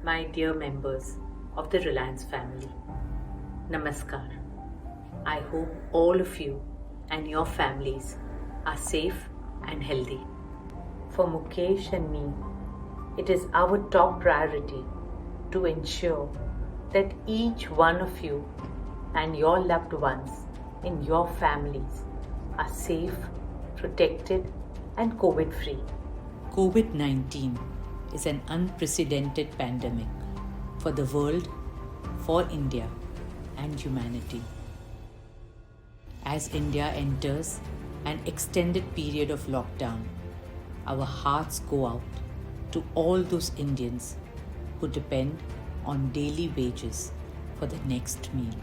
My dear members of the Reliance family, Namaskar. I hope all of you and your families are safe and healthy. For Mukesh and me, it is our top priority to ensure that each one of you and your loved ones in your families are safe, protected, and COVID free. COVID-19 is an unprecedented pandemic for the world, for India, and humanity. As India enters an extended period of lockdown, our hearts go out to all those Indians who depend on daily wages for the next meal.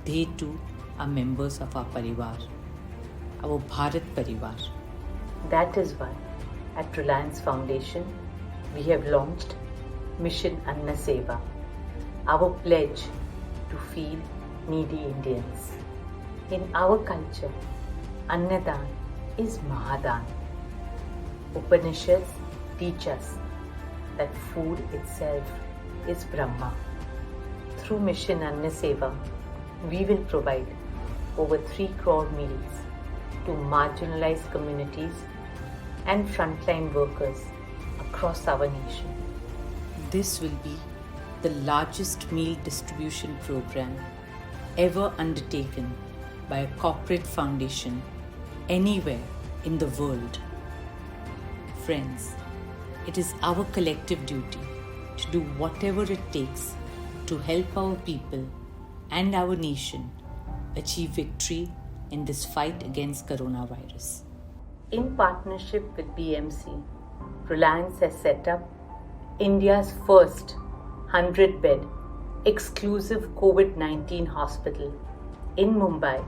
They too are members of our Parivar, our Bharat Parivar. That is why at Reliance Foundation, we have launched Mission Anna Seva, our pledge to feed needy Indians. In our culture, Annadan is Mahadan. Upanishads teach us that food itself is Brahma. Through Mission Anna Seva, we will provide over 3 crore meals to marginalized communities and frontline workers across our nation. This will be the largest meal distribution program ever undertaken by a corporate foundation anywhere in the world. Friends, it is our collective duty to do whatever it takes to help our people and our nation achieve victory in this fight against coronavirus. In partnership with BMC, Reliance has set up India's first 100-bed exclusive COVID-19 hospital in Mumbai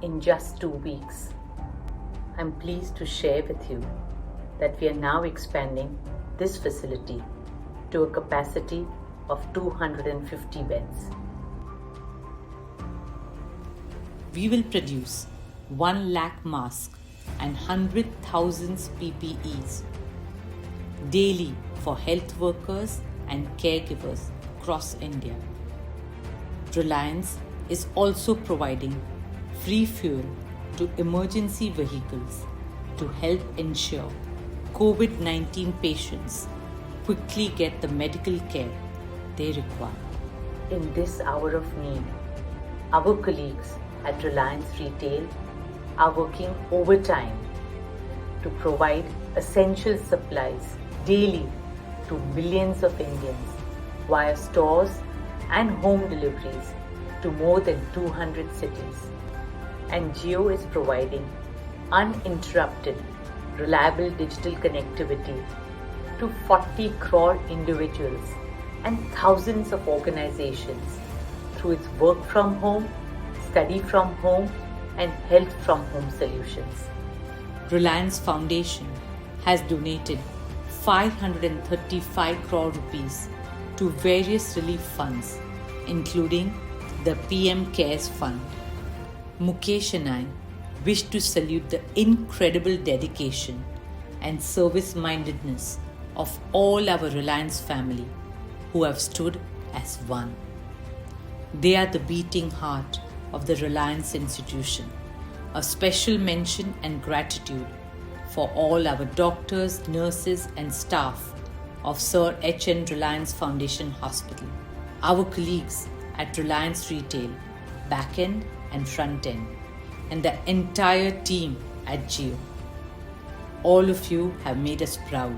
in just 2 weeks. I'm pleased to share with you that we are now expanding this facility to a capacity of 250 beds. We will produce 1 lakh masks and 100,000 PPEs daily for health workers and caregivers across India. Reliance is also providing free fuel to emergency vehicles to help ensure COVID-19 patients quickly get the medical care they require. In this hour of need, our colleagues at Reliance Retail are working overtime to provide essential supplies daily to millions of Indians via stores and home deliveries to more than 200 cities. And Jio is providing uninterrupted, reliable digital connectivity to 40 crore individuals and thousands of organizations through its work from home, study from home, and health from home solutions. Reliance Foundation has donated 535 crore rupees to various relief funds, including the PM CARES Fund. Mukesh and I wish to salute the incredible dedication and service-mindedness of all our Reliance family who have stood as one. They are the beating heart of the Reliance institution. A special mention and gratitude for all our doctors, nurses and staff of Sir H.N. Reliance Foundation Hospital, our colleagues at Reliance Retail, back-end and front-end, and the entire team at Jio. All of you have made us proud.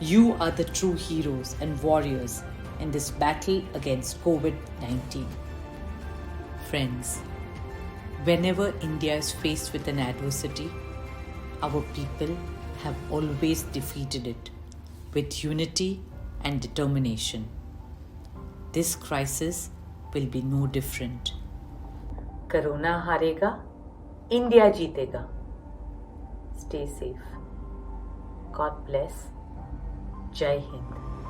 You are the true heroes and warriors in this battle against COVID-19. Friends, whenever India is faced with an adversity, our people have always defeated it with unity and determination. This crisis will be no different. Corona हारेगा, India जीतेगा. Stay safe. God bless. Jai Hind.